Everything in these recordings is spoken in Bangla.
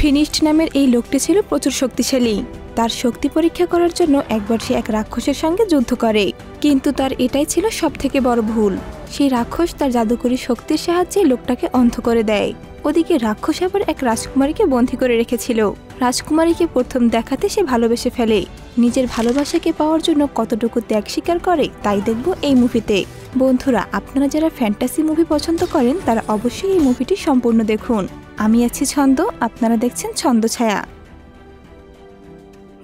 ফিনিস্ট নামের এই লোকটি ছিল প্রচুর শক্তিশালী। তার শক্তি পরীক্ষা করার জন্য একবার সে এক রাক্ষসের সঙ্গে যুদ্ধ করে, কিন্তু তার এটাই ছিল সবথেকে বড় ভুল। সেই রাক্ষস তার জাদুকরী শক্তির সাহায্যে লোকটাকে অন্ধ করে দেয়। ওদিকে রাক্ষস আবার এক রাজকুমারীকে বন্দী করে রেখেছিল। রাজকুমারীকে প্রথম দেখাতে সে ভালোবেসে ফেলে। নিজের ভালোবাসাকে পাওয়ার জন্য কতটুকু ত্যাগ স্বীকার করে তাই দেখব এই মুভিতে। বন্ধুরা, আপনারা যারা ফ্যান্টাসি মুভি পছন্দ করেন তারা অবশ্যই এই মুভিটি সম্পূর্ণ দেখুন। আমি আছি ছন্দ, আপনারা দেখছেন ছন্দছায়া।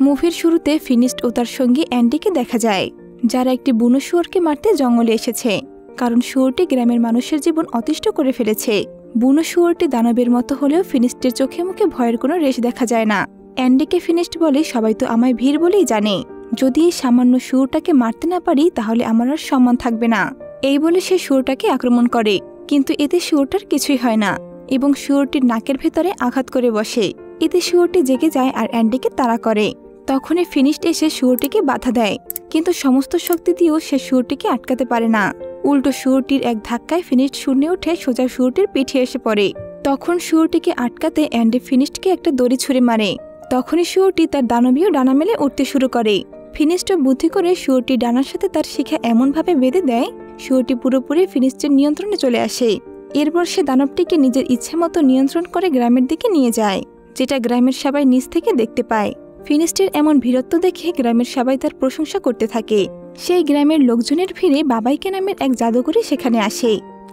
মুভির শুরুতে ফিনিস্ট ও তার সঙ্গী অ্যান্ডিকে দেখা যায়, যারা একটি বুনো শুয়োরকে মারতে জঙ্গলে এসেছে, কারণ শুয়োরটি গ্রামের মানুষের জীবন অতিষ্ঠ করে ফেলেছে। বুনো শুয়োরটি দানবের মতো হলেও ফিনিস্টের চোখে মুখে ভয়ের কোনো রেশ দেখা যায় না। অ্যান্ডিকে ফিনিস্ট বলে, সবাই তো আমায় ভীর বলেই জানে, যদি এই সামান্য শুয়োরটাকে মারতে না পারি তাহলে আমার আর সম্মান থাকবে না। এই বলে সে শুয়োরটাকে আক্রমণ করে, কিন্তু এতে শুয়োরটার কিছুই হয় না এবং শুয়োরটির নাকের ভেতরে আঘাত করে বসে। এতে শুয়োরটি জেগে যায় আর অ্যান্ডিকে তাড়া করে। তখনই ফিনিস্ট এসে শুয়োরটিকে বাধা দেয়, কিন্তু সমস্ত শক্তি দিয়েও সে শুয়োরটিকে আটকাতে পারে না। উল্টো শুয়োরটির এক ধাক্কায় ফিনিস্ট শূন্যে উঠে সোজা শুয়োরটির পিঠে এসে পড়ে। তখন শুয়োরটিকে আটকাতে অ্যান্ডি ফিনিস্টকে একটা দড়ি ছুঁড়ে মারে। তখনই শুয়োরটি তার দানবীয় ডানা মেলে উঠতে শুরু করে। ফিনিস্ট বুদ্ধি করে শুয়োরটি ডানার সাথে তার শিখা এমনভাবে বেঁধে দেয়, শুয়োরটি পুরোপুরি ফিনিস্টের নিয়ন্ত্রণে চলে আসে। এরপর সে দানবটিকে নিজের ইচ্ছে মতো নিয়ন্ত্রণ করে গ্রামের দিকে নিয়ে যায়, যেটা গ্রামের সবাই নিচ থেকে দেখতে পায়। ফিনিস্টের এমন বীরত্ব দেখে গ্রামের সবাই তার প্রশংসা করতে থাকে। সেই গ্রামের লোকজনের ভিড়ে বাবাইকে নামের এক জাদুকরী সেখানে আসে।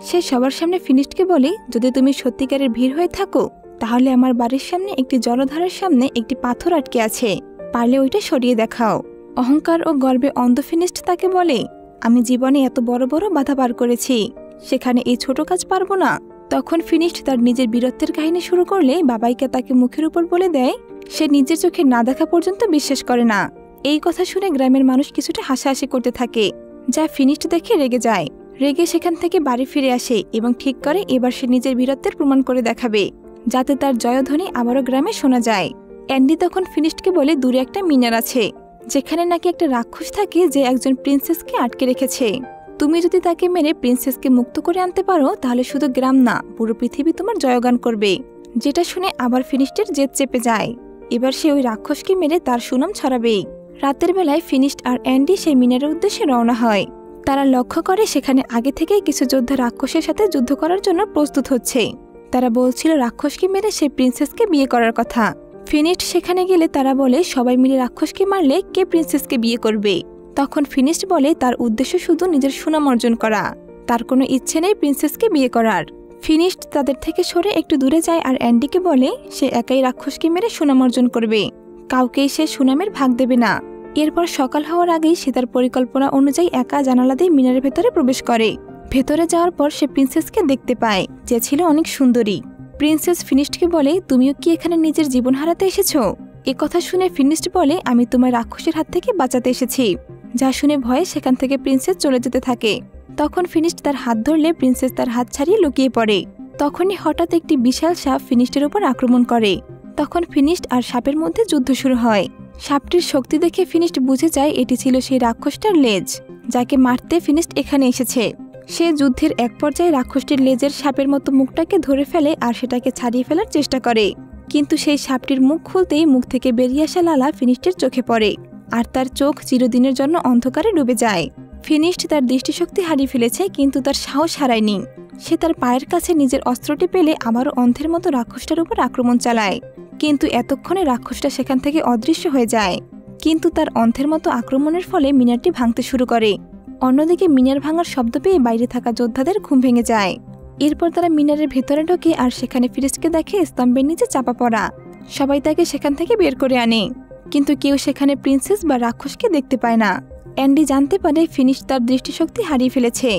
সে সবার সামনে ফিনিস্টকে বলে, যদি তুমি সত্যিকারের ভিড় হয়ে থাকো তাহলে আমার বাড়ির সামনে একটি জলধারার সামনে একটি পাথর আটকে আছে, পারলে ওইটা সরিয়ে দেখাও। অহংকার ও গর্বে অন্ধ ফিনিস্ট তাকে বলে, আমি জীবনে এত বড় বড় বাধা পার করেছি, সেখানে এই ছোট কাজ পারবো না। তখন ফিনিস্ট তার নিজের বীরত্বের কাহিনী শুরু করলে বাবাইকে তাকে মুখের উপর বলে দেয় সে নিজের চোখে না দেখা পর্যন্ত বিশ্বাস করে না। এই কথা শুনে গ্রামের মানুষ কিছুটা হাসাহাসি করতে থাকে, যা ফিনিস্ট দেখে রেগে যায়। রেগে সেখান থেকে বাড়ি ফিরে আসে এবং ঠিক করে এবার সে নিজের বীরত্বের প্রমাণ করে দেখাবে, যাতে তার জয়ধ্বনি আবারও গ্রামে শোনা যায়। অ্যান্ডি তখন ফিনিস্টকে বলে, দূরে একটা মিনার আছে, যেখানে নাকি একটা রাক্ষস থাকে যে একজন প্রিন্সেসকে আটকে রেখেছে। তুমি যদি তাকে মেরে প্রিন্সেসকে মুক্ত করে আনতে পারো তাহলে শুধু গ্রাম না, পুরো পৃথিবী তোমার জয়গান করবে। যেটা শুনে আবার ফিনিস্টের জেদ চেপে যায়। এবার সে ওই রাক্ষসকে মেরে তার সুনাম ছড়াবে। রাতের বেলায় ফিনিস্ট আর অ্যান্ডি সেই মিনারের উদ্দেশ্যে রওনা হয়। তারা লক্ষ্য করে সেখানে আগে থেকেই কিছু যোদ্ধা রাক্ষসের সাথে যুদ্ধ করার জন্য প্রস্তুত হচ্ছে। তারা বলছিল রাক্ষসকে মেরে সেই প্রিন্সেসকে বিয়ে করার কথা। ফিনিস্ট সেখানে গেলে তারা বলে, সবাই মিলে রাক্ষসকে মারলে কে প্রিন্সেসকে বিয়ে করবে? তখন ফিনিস্ট বলে তার উদ্দেশ্য শুধু নিজের সুনাম অর্জন করা, তার কোনো ইচ্ছে নেই প্রিন্সেসকে বিয়ে করার। ফিনিস্ট তাদের থেকে সরে একটু দূরে যায় আর অ্যান্ডিকে বলে সে একাই রাক্ষসকে মেরে সুনাম অর্জন করবে, কাউকেই সে সুনামের ভাগ দেবে না। এরপর সকাল হওয়ার আগেই সে তার পরিকল্পনা অনুযায়ী একা জানালা দিয়ে মিনারের ভেতরে প্রবেশ করে। ভেতরে যাওয়ার পর সে প্রিন্সেসকে দেখতে পায়, যে ছিল অনেক সুন্দরী। প্রিন্সেস ফিনিস্টকে বলে, তুমিও কি এখানে নিজের জীবন হারাতে এসেছো? এ কথা শুনে ফিনিস্ট বলে, আমি তোমার রাক্ষসের হাত থেকে বাঁচাতে এসেছি। যা শুনে ভয়ে সেখান থেকে প্রিন্সেস চলে যেতে থাকে। তখন ফিনিস্ট তার হাত ধরলে প্রিন্সেস তার হাত ছাড়িয়ে লুকিয়ে পড়ে। তখনই হঠাৎ একটি বিশাল সাপ ফিনিস্টের উপর আক্রমণ করে। তখন ফিনিস্ট আর সাপের মধ্যে যুদ্ধ শুরু হয়। সাপটির শক্তি দেখে ফিনিস্ট বুঝে যায় এটি ছিল সেই রাক্ষসটার লেজ, যাকে মারতে ফিনিস্ট এখানে এসেছে। সে যুদ্ধের এক পর্যায়ে রাক্ষসটির লেজের সাপের মতো মুখটাকে ধরে ফেলে আর সেটাকে ছাড়িয়ে ফেলার চেষ্টা করে, কিন্তু সেই সাপটির মুখ খুলতেই মুখ থেকে বেরিয়ে আসা লালা ফিনিস্টের চোখে পড়ে আর তার চোখ চিরদিনের জন্য অন্ধকারে ডুবে যায়। ফিনিস্ট তার দৃষ্টিশক্তি হারিয়ে ফেলেছে, কিন্তু তার সাহস হারায়নি। সে তার পায়ের কাছে নিজের অস্ত্রটি পেলে আবারও অন্ধের মতো রাক্ষসটার উপর আক্রমণ চালায়, কিন্তু এতক্ষণে রাক্ষসটা সেখান থেকে অদৃশ্য হয়ে যায়। কিন্তু তার অন্ধের মতো আক্রমণের ফলে মিনারটি ভাঙতে শুরু করে। অন্যদিকে মিনার ভাঙার শব্দ পেয়ে বাইরে থাকা যোদ্ধাদের ঘুম ভেঙে যায়। এরপর তারা মিনারের ভেতরে ঢোকে আর সেখানে ফিনিস্টকে দেখে স্তম্ভের নিচে চাপা পড়া। সবাই তাকে সেখান থেকে বের করে আনে, কিন্তু কেউ সেখানে প্রিন্সেস বা রাক্ষসকে দেখতে পায় না। অ্যান্ডি জানতে পারে ফিনিস্ট তার দৃষ্টিশক্তি হারিয়ে ফেলেছে,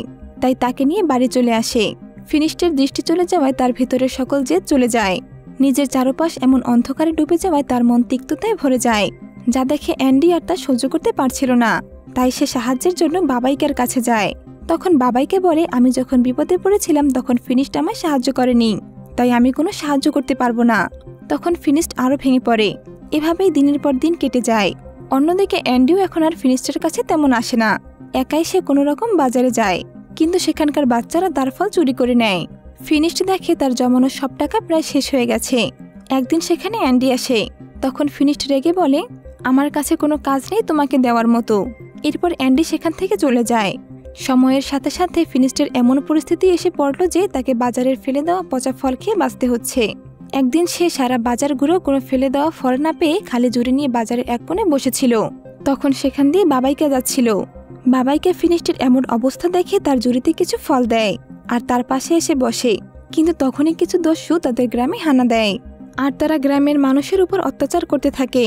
তাই তাকে নিয়ে বাড়ি চলে আসে। ফিনিস্টের দৃষ্টি চলে যাওয়ায় তার ভেতরের সকল জেদ চলে যায়। নিজের চারপাশ এমন অন্ধকারে ডুবে যাওয়ায় তার মন তিক্ততায় ভরে যায়, যা দেখে অ্যান্ডি আর তা সহ্য করতে পারছিল না। তাই সে সাহায্যের জন্য বাবাইকের কাছে যায়। তখন বাবাইকে বলে, আমি যখন বিপদে পড়েছিলাম তখন ফিনিস্ট আমায় সাহায্য করেনি, তাই আমি কোনো সাহায্য করতে পারবো না। তখন ফিনিস্ট আরও ভেঙে পড়ে। এভাবেই দিনের পর দিন কেটে যায়। অন্যদিকে অ্যান্ডিও এখন আর ফিনিস্টের কাছে তেমন আসে না। একাই সে কোনো রকম বাজারে যায়, কিন্তু সেখানকার বাচ্চারা তার ফল চুরি করে নেয়। ফিনিস্ট দেখে তার জমানো সব টাকা প্রায় শেষ হয়ে গেছে। একদিন সেখানে অ্যান্ডি আসে। তখন ফিনিশড রেগে বলে, আমার কাছে কোনো কাজ নেই তোমাকে দেওয়ার মতো। এরপর অ্যান্ডি সেখান থেকে চলে যায়। সময়ের সাথে সাথে ফিনিশডের এমন পরিস্থিতি এসে পড়ল যে তাকে বাজারের ফেলে দেওয়া পচা ফল খেয়ে বাঁচতে হচ্ছে। একদিন সে সারা বাজার ঘুরেও কোনো ফেলে দেওয়া ফল না পেয়ে খালি জুড়ি নিয়ে বাজারের এক কোণে বসেছিল। তখন সেখান দিয়ে বাবাইকা যাচ্ছিল। বাবাইকা ফিনিশডের এমন অবস্থা দেখে তার জুড়িতে কিছু ফল দেয় আর তার পাশে এসে বসে। কিন্তু তখনই কিছু দস্যু তাদের গ্রামে হানা দেয় আর তারা গ্রামের মানুষের উপর অত্যাচার করতে থাকে।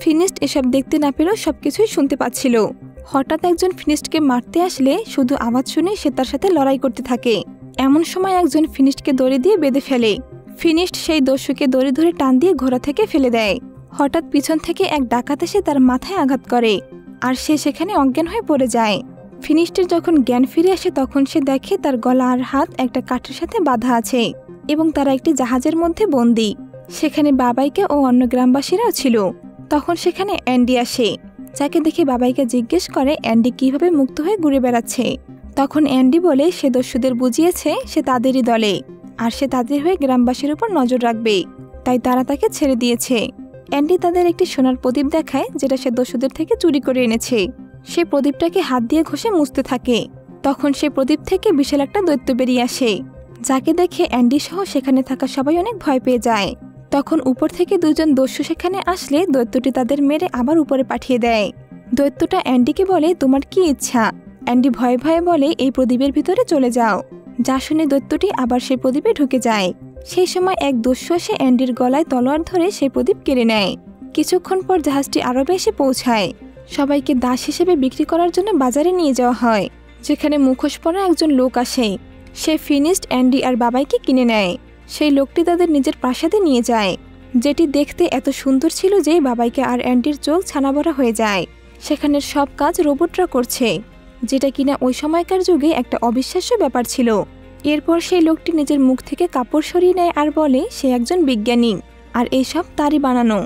ফিনিশড এসব দেখতে না পেলেও সবকিছুই শুনতে পাচ্ছিল। হঠাৎ একজন ফিনিশডকে মারতে আসলে শুধু আওয়াজ শুনে সে তার সাথে লড়াই করতে থাকে। এমন সময় একজন ফিনিশডকে দড়ি দিয়ে বেঁধে ফেলে। ফিনিশড সেই দস্যুকে দড়ি ধরে টান দিয়ে ঘোড়া থেকে ফেলে দেয়। হঠাৎ পিছন থেকে এক ডাকাত এসে তার মাথায় আঘাত করে আর সে সেখানে অজ্ঞান হয়ে পড়ে যায়। ফিনিশডের যখন জ্ঞান ফিরে আসে তখন সে দেখে তার গলা আর হাত একটা কাঠের সাথে বাঁধা আছে এবং তারা একটি জাহাজের মধ্যে বন্দী। সেখানে বাবাইকা ও অন্য গ্রামবাসীরাও ছিল। তখন সেখানে অ্যান্ডি আসে, যাকে দেখে বাবাইকা জিজ্ঞেস করে অ্যান্ডি কিভাবে মুক্ত হয়ে ঘুরে বেড়াচ্ছে। তখন অ্যান্ডি বলে সে দস্যুদের বুঝিয়েছে সে তাদেরই দলে আর সে তাদের হয়ে গ্রামবাসীর উপর নজর রাখবে, তাই তারা তাকে ছেড়ে দিয়েছে। অ্যান্ডি তাদের একটি সোনার প্রদীপ দেখায় যেটা সে দস্যুদের থেকে চুরি করে এনেছে। সে প্রদীপটাকে হাত দিয়ে ঘষে মুছতে থাকে। তখন সে প্রদীপ থেকে বিশাল একটা দৈত্য বেরিয়ে আসে, যাকে দেখে অ্যান্ডি সহ সেখানে থাকা সবাই অনেক ভয় পেয়ে যায়। তখন উপর থেকে দুজন দস্যু সেখানে আসলে দৈত্যটি তাদের মেরে আবার উপরে পাঠিয়ে দেয়। দৈত্যটা অ্যান্ডিকে বলে, তোমার কি ইচ্ছা? অ্যান্ডি ভয়ে ভয়ে বলে, এই প্রদীপের ভিতরে চলে যাও। যা শুনে দৈত্যটি আবার সেই প্রদীপে ঢুকে যায়। সেই সময় এক দস্যু এসে অ্যান্ডির গলায় তলোয়ার ধরে সেই প্রদীপ কেড়ে নেয়। কিছুক্ষণ পর জাহাজটি আরবে এসে পৌঁছায়। সবাইকে দাস হিসেবে বিক্রি করার জন্য বাজারে নিয়ে যাওয়া হয়, যেখানে মুখোশ পরা একজন লোক আসে। সে ফিনিশড, অ্যান্ডি আর বাবাইকে কিনে নেয়। সেই লোকটি তাদের নিজের প্রাসাদে নিয়ে যায়, যেটি দেখতে এত সুন্দর ছিল যে বাবাইকে আর অ্যান্ডির চোখ ছানাবড়া হয়ে যায়। সেখানের সব কাজ রোবটরা করছে, যেটা কিনা ওই সময়কার যুগে একটা অবিশ্বাস্য ব্যাপার ছিল। এরপর সেই লোকটি নিজের মুখ থেকে কাপড় সরিয়ে নেয় আর বলে সে একজন বিজ্ঞানী আর এইসব তারই বানানো।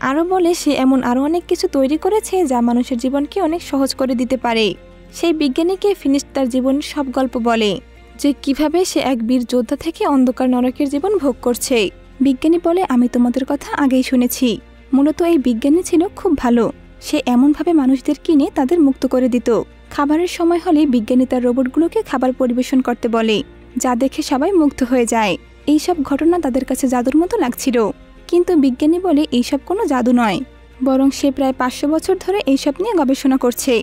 আরও বলে সে এমন আরও অনেক কিছু তৈরি করেছে যা মানুষের জীবনকে অনেক সহজ করে দিতে পারে। সেই বিজ্ঞানীকে ফিনিশড তার জীবনের সব গল্প বলে, যে কিভাবে সে এক বীর যোদ্ধা থেকে অন্ধকার নরকের জীবন ভোগ করছে। বিজ্ঞানী বলে, আমি তোমাদের কথা আগেই শুনেছি। মূলত এই বিজ্ঞানী ছিল খুব ভালো। সে এমনভাবে মানুষদের কিনে তাদের মুক্ত করে দিত। খাবারের সময় হলে বিজ্ঞানী তার রোবটগুলোকে খাবার পরিবেশন করতে বলে, যা দেখে সবাই মুগ্ধ হয়ে যায়। এইসব ঘটনা তাদের কাছে জাদুর মতো লাগছিল। কিন্তু বিজ্ঞানী বলে এইসব কোনো জাদু নয়, বরং সে প্রায় 500 বছর ধরে এইসব নিয়ে গবেষণা করছে।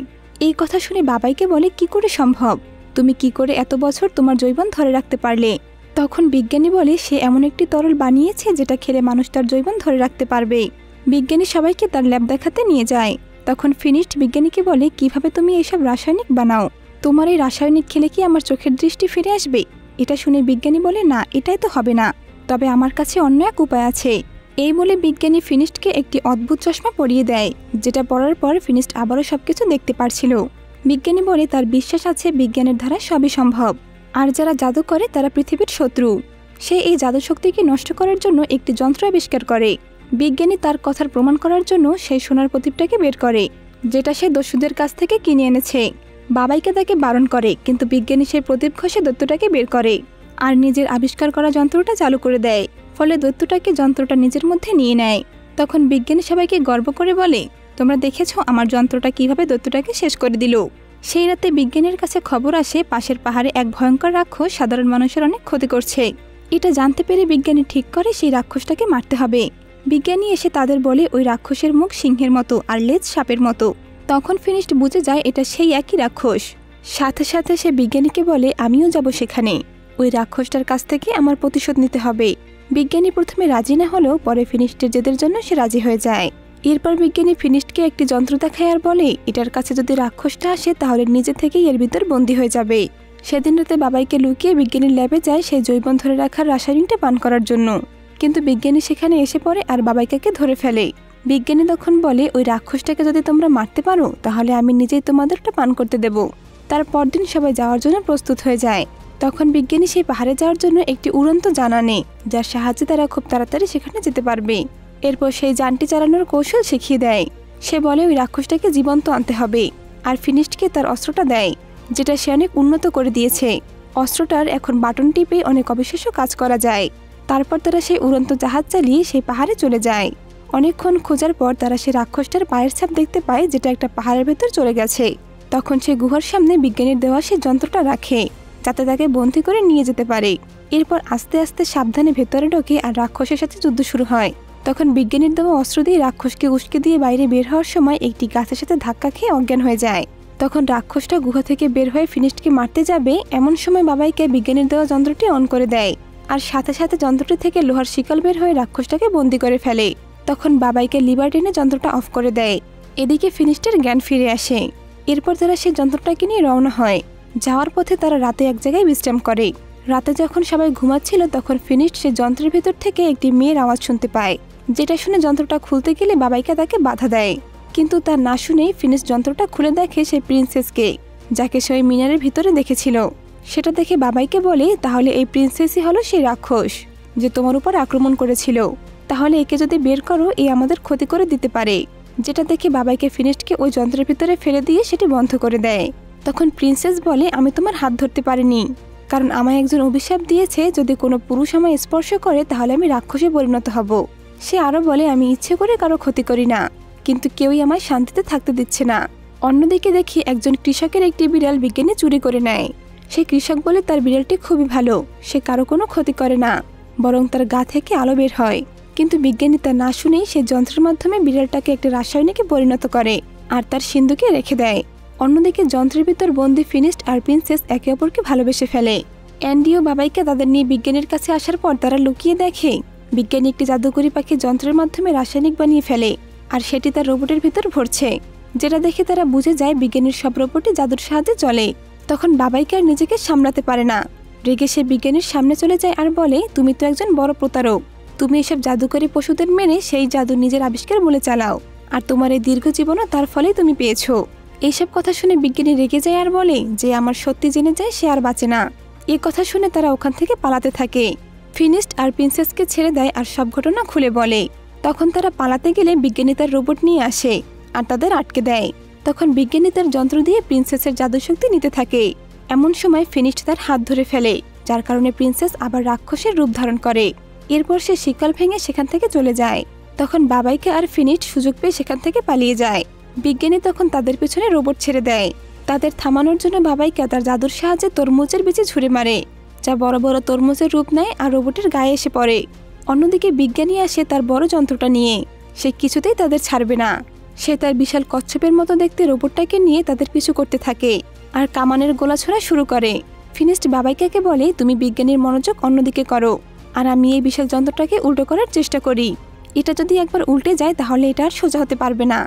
এই কথা শুনে বাবাইকে বলে, কি করে সম্ভব? তুমি কি করে এত বছর তোমার জৈবন ধরে রাখতে পারলে? তখন বিজ্ঞানী বলে সে এমন একটি তরল বানিয়েছে যেটা খেলে মানুষ তার জৈবন ধরে রাখতে পারবে। বিজ্ঞানী সবাইকে তার ল্যাব দেখাতে নিয়ে যায়। তখন ফিনিশড বিজ্ঞানীকে বলে, কিভাবে তুমি এইসব রাসায়নিক বানাও? তোমার এই রাসায়নিক খেলে কি আমার চোখের দৃষ্টি ফিরে আসবে? এটা শুনে বিজ্ঞানী বলে, না, এটাই তো হবে না, তবে আমার কাছে অন্য এক উপায় আছে। এই বলে বিজ্ঞানী ফিনিশডকে একটি অদ্ভুত চশমা পরিয়ে দেয়, যেটা পরার পর ফিনিশড আবারও সবকিছু দেখতে পারছিল। বিজ্ঞানী বলে তার বিশ্বাস আছে বিজ্ঞানের দ্বারা সবই সম্ভব, আর যারা জাদু করে তারা পৃথিবীর শত্রু। সে এই জাদু শক্তিকে নষ্ট করার জন্য একটি যন্ত্র আবিষ্কার করে। বিজ্ঞানী তার কথার প্রমাণ করার জন্য সেই সোনার প্রদীপটাকে বের করে, যেটা সে দস্যুদের কাছ থেকে কিনে এনেছে। বাবাইকে তাকে বারণ করে, কিন্তু বিজ্ঞানী সেই প্রদীপ ঘষে দৈত্যটাকে বের করে আর নিজের আবিষ্কার করা যন্ত্রটা চালু করে দেয়। ফলে দৈত্যটাকে যন্ত্রটা নিজের মধ্যে নিয়ে নেয়। তখন বিজ্ঞানী সবাইকে গর্ব করে বলে, তোমরা দেখেছো আমার যন্ত্রটা কিভাবে দৈত্যটাকে শেষ করে দিল। সেই রাতে বিজ্ঞানীর কাছে খবর আসে পাশের পাহাড়ে এক ভয়ঙ্কর রাক্ষস সাধারণ মানুষের অনেক ক্ষতি করছে। এটা জানতে পেরে বিজ্ঞানী ঠিক করে সেই রাক্ষসটাকে মারতে হবে। বিজ্ঞানী এসে তাদের বলে ওই রাক্ষসের মুখ সিংহের মতো আর লেজ সাপের মতো। তখন ফিনিশড বুঝে যায় এটা সেই একই রাক্ষস। সাথে সাথে সে বিজ্ঞানীকে বলে, আমিও যাব সেখানে। ওই রাক্ষসটার কাছ থেকে আমার প্রতিশোধ নিতে হবে। বিজ্ঞানী প্রথমে রাজি না হলেও পরে ফিনিশডের জেদের জন্য সে রাজি হয়ে যায়। এরপর বিজ্ঞানী ফিনিশডকে একটি যন্ত্র দেখায় আর বলে, এটার কাছে যদি রাক্ষসটা আসে তাহলে নিজে থেকেই এর ভিতর বন্দী হয়ে যাবে। সেদিন রাতে বাবাইকে লুকিয়ে বিজ্ঞানীর ল্যাবে যায় সেই জৈবন ধরে রাখার রাসায়নিকটা পান করার জন্য। কিন্তু বিজ্ঞানী সেখানে এসে পড়ে আর বাবাইকাকে ধরে ফেলে। বিজ্ঞানী তখন বলে, ওই রাক্ষসটাকে যদি তোমরা মারতে পারো তাহলে আমি নিজেই তোমাদেরটা পান করতে দেব। তার পরদিন সবাই যাওয়ার জন্য প্রস্তুত হয়ে যায়। তখন বিজ্ঞানী সেই পাহাড়ে যাওয়ার জন্য একটি উড়ন্ত যান আনে, যার সাহায্যে তারা খুব তাড়াতাড়ি সেখানে যেতে পারবে। এরপর সেই যানটি চালানোর কৌশল শিখিয়ে দেয়। সে বলে ওই রাক্ষসটাকে জীবন্ত আনতে হবে আর ফিনিশডকে তার অস্ত্রটা দেয়, যেটা সে অনেক উন্নত করে দিয়েছে। অস্ত্রটার এখন বাটন টিপে অনেক অবিশ্বাস্য কাজ করা যায়। তারপর তারা সেই উড়ন্ত জাহাজ চালিয়ে সেই পাহাড়ে চলে যায়। অনেকক্ষণ খোঁজার পর তারা সেই রাক্ষসটার পায়ের ছাপ দেখতে পায়, যেটা একটা পাহাড়ের ভেতর চলে গেছে। তখন সে গুহার সামনে বিজ্ঞানীর দেওয়া সেই যন্ত্রটা রাখে, যাতে তাকে বন্দী করে নিয়ে যেতে পারে। এরপর আস্তে আস্তে সাবধানে ভেতরে ঢোকে আর রাক্ষসের সাথে যুদ্ধ শুরু হয়। তখন বিজ্ঞানীর দেওয়া অস্ত্র দিয়ে রাক্ষসকে উস্কে দিয়ে বাইরে বের হওয়ার সময় একটি গাছের সাথে ধাক্কা খেয়ে অজ্ঞান হয়ে যায়। তখন রাক্ষসটা গুহা থেকে বের হয়ে ফিনিস্টকে মারতে যাবে, এমন সময় বাবাইকে বিজ্ঞানীর দেওয়া যন্ত্রটি অন করে দেয়, আর সাথে সাথে যন্ত্রটি থেকে লোহার শিকল বের হয়ে রাক্ষসটাকে বন্দী করে ফেলে। তখন বাবাইকে লিভার টেনে যন্ত্রটা অফ করে দেয়। এদিকে ফিনিস্টের জ্ঞান ফিরে আসে। এরপর তারা সেই যন্ত্রটাকে নিয়ে রওনা হয়। যাওয়ার পথে তারা রাতে এক জায়গায় বিশ্রাম করে। রাতে যখন সবাই ঘুমাচ্ছিল তখন ফিনিস্ট সেই যন্ত্রের ভেতর থেকে একটি মেয়ের আওয়াজ শুনতে পায়, যেটা শুনে যন্ত্রটা খুলতে গেলে বাবাইকা তাকে বাধা দেয়। কিন্তু তার না শুনেই ফিনিস্ট যন্ত্রটা খুলে দেখে সেই প্রিন্সেসকে, যাকে সে ওই মিনারের ভিতরে দেখেছিল। সেটা দেখে বাবাইকে বলে, তাহলে এই প্রিন্সেসই হলো সেই রাক্ষস যে তোমার উপর আক্রমণ করেছিল। তাহলে একে যদি বের করো, এ আমাদের ক্ষতি করে দিতে পারে। যেটা দেখে বাবাইকে ফিনিস্টকে ওই যন্ত্রের ভিতরে ফেলে দিয়ে সেটি বন্ধ করে দেয়। তখন প্রিন্সেস বলে, আমি তোমার হাত ধরতে পারিনি, কারণ আমায় একজন অভিশাপ দিয়েছে, যদি কোনো পুরুষ আমায় স্পর্শ করে তাহলে আমি রাক্ষসে পরিণত হব। সে আরও বলে, আমি ইচ্ছে করে কারো ক্ষতি করি না, কিন্তু কেউই আমায় শান্তিতে থাকতে দিচ্ছে না। অন্যদিকে দেখি একজন কৃষকের একটি বিড়াল বিজ্ঞানী চুরি করে নেয়। সেই কৃষক বলে তার বিড়ালটি খুবই ভালো, সে কারো কোনো ক্ষতি করে না, বরং তার গা থেকে আলো বের হয়। কিন্তু বিজ্ঞানী তা না শুনেই সে যন্ত্রের মাধ্যমে বিড়ালটাকে একটা রাসায়নিকে পরিণত করে আর তার সিন্ধুকে রেখে দেয়। অন্যদিকে যন্ত্রের ভিতর বন্দি ফিনিস্ট আর প্রিন্সেস একে অপরকে ভালোবেসে ফেলে। অ্যান্ডি ও বাবাইকে তাদের নিয়ে বিজ্ঞানীর কাছে আসার পর তারা লুকিয়ে দেখে বিজ্ঞানী একটি জাদুকরি পাখি যন্ত্রের মাধ্যমে রাসায়নিক বানিয়ে ফেলে, আর সেটি তার রোবটের ভিতর ভরছে। যেটা দেখে তারা বুঝে যায় বিজ্ঞানীর সব রোবটই জাদুর সাহায্যে চলে। তখন বাবাইকে আর নিজেকে সামলাতে পারে না, রেগে সে বিজ্ঞানীর সামনে চলে যায় আর বলে, তুমি তো একজন বড় প্রতারক, তুমি এসব জাদুকরী পশুদের মেনে সেই জাদু নিজের আবিষ্কার বলে চালাও, আর তোমার এই দীর্ঘ জীবনও তার ফলেই তুমি পেয়েছো। এইসব কথা শুনে বিজ্ঞানী রেগে যায় আর বলে, যে আমার সত্যি জেনে যায় সে আর বাঁচে না। এই কথা শুনে তারা ওখান থেকে পালাতে থাকে। ফিনিস্ট আর প্রিন্সেসকে ছেড়ে দেয় আর সব ঘটনা খুলে বলে। তখন তারা পালাতে গেলে বিজ্ঞানী তার রোবট নিয়ে আসে আর তাদের আটকে দেয়। তখন বিজ্ঞানী তার যন্ত্র দিয়ে প্রিন্সেসের জাদুশক্তি নিতে থাকে। এমন সময় ফিনিস্ট তার হাত ধরে ফেলে, যার কারণে প্রিন্সেস আবার রাক্ষসের রূপ ধারণ করে। এরপর সে শিকল ভেঙে সেখান থেকে চলে যায়। তখন বাবাইকে আর ফিনিস্ট সুযোগ পেয়ে সেখান থেকে পালিয়ে যায়। বিজ্ঞানী তখন তাদের পেছনে রোবট ছেড়ে দেয়। তাদের থামানোর জন্য বাবাইকে তার জাদুর সাহায্যে তরমুজের বীজে ছুঁড়ে মারে, যা বড় বড় তরমুজের রূপ নেয় আর রোবটের গায়ে এসে পড়ে। অন্যদিকে বিজ্ঞানী আসে তার বড় যন্ত্রটা নিয়ে। সে কিছুতেই তাদের ছাড়বে না। সে তার বিশাল কচ্ছপের মতো দেখতে রোবটটাকে নিয়ে তাদের পিছু করতে থাকে আর কামানের গোলা ছোড়া শুরু করে। ফিনিস্ট বাবাইকাকে বলে, তুমি বিজ্ঞানীর মনোযোগ অন্যদিকে করো, আর আমি এই বিশাল যন্ত্রটাকে উল্টো করার চেষ্টা করি। এটা যদি একবার উল্টে যায় তাহলে এটা আর সোজা হতে পারবে না।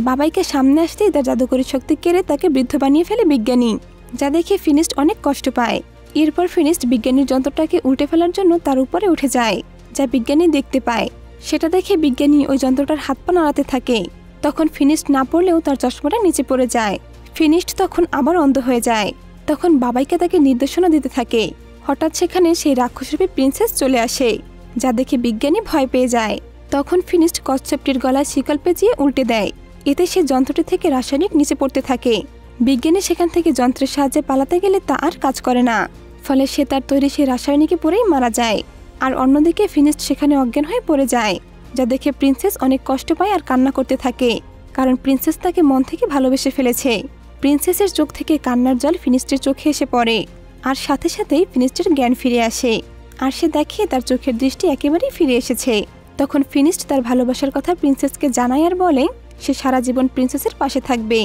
বাবাইকে সামনে আসতেই তার জাদুকরী শক্তি কেড়ে তাকে বৃদ্ধ বানিয়ে ফেলে বিজ্ঞানী, যা দেখে ফিনিস্ট অনেক কষ্ট পায়। এরপর ফিনিস্ট বিজ্ঞানীর যন্ত্রটাকে উল্টে ফেলার জন্য তার উপরে উঠে যায়, যা বিজ্ঞানী দেখতে পায়। সেটা দেখে বিজ্ঞানী ওই যন্ত্রটার হাত পা নাড়াতে থাকে। তখন ফিনিস্ট না পড়লেও তার চশমাটা নিচে পড়ে যায়। ফিনিস্ট তখন আবার অন্ধ হয়ে যায়। তখন বাবাইকে তাকে নির্দেশনা দিতে থাকে। হঠাৎ সেখানে সেই রাক্ষসরূপী প্রিন্সেস চলে আসে, যা দেখে বিজ্ঞানী ভয় পেয়ে যায়। তখন ফিনিস্ট কচ্ছপটির গলায় শিকল পেঁচিয়ে উল্টে দেয়। এতে সে যন্ত্রটি থেকে রাসায়নিক নিচে পড়তে থাকে। বিজ্ঞানী সেখান থেকে যন্ত্রের সাহায্যে পালাতে গেলে তা আর কাজ করে না, ফলে সে তার তৈরি সেই রাসায়নিকে পড়েই মারা যায়। আর অন্যদিকে ফিনিস্ট সেখানে অজ্ঞান হয়ে পড়ে যায়, যা দেখে প্রিন্সেস অনেক কষ্ট পায় আর কান্না করতে থাকে, কারণ প্রিন্সেস তাকে মন থেকে ভালোবেসে ফেলেছে। প্রিন্সেসের চোখ থেকে কান্নার জল ফিনিস্টের চোখে এসে পড়ে, আর সাথে সাথেই ফিনিস্টের জ্ঞান ফিরে আসে, আর সে দেখে তার চোখের দৃষ্টি একেবারেই ফিরে এসেছে। তখন ফিনিস্ট তার ভালোবাসার কথা প্রিন্সেসকে জানায় আর বলে সে সারা জীবন প্রিন্সেসের পাশে থাকবে।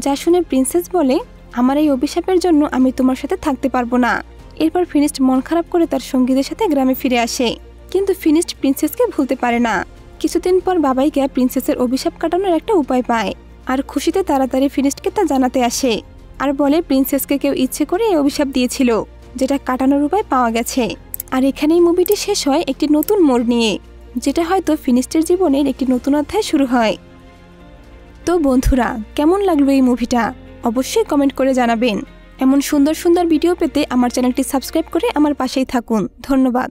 যা শুনে প্রিন্সেস বলে, আমার এই অভিশাপের জন্য আমি তোমার সাথে থাকতে পারবো না। এরপর ফিনিস্ট মন খারাপ করে তার সঙ্গীদের সাথে গ্রামে ফিরে আসে, কিন্তু ফিনিস্ট প্রিন্সেসকে ভুলতে পারে না। কিছুদিন পর বাবাইকে প্রিন্সেসের অভিশাপ কাটানোর একটা উপায় পায়, আর খুশিতে তাড়াতাড়ি ফিনিস্টকে তা জানাতে আসে আর বলে প্রিন্সেসকে কেউ ইচ্ছে করে এই অভিশাপ দিয়েছিল, যেটা কাটানোর উপায় পাওয়া গেছে। আর এখানেই মুভিটি শেষ হয় একটি নতুন মোড় নিয়ে, যেটা হয়তো ফিনিস্টের জীবনের একটি নতুন অধ্যায় শুরু হয়। তো বন্ধুরা, কেমন লাগলো এই মুভিটা অবশ্যই কমেন্ট করে জানাবেন। এমন সুন্দর সুন্দর ভিডিও পেতে আমার চ্যানেলটি সাবস্ক্রাইব করে আমার পাশেই থাকুন। ধন্যবাদ।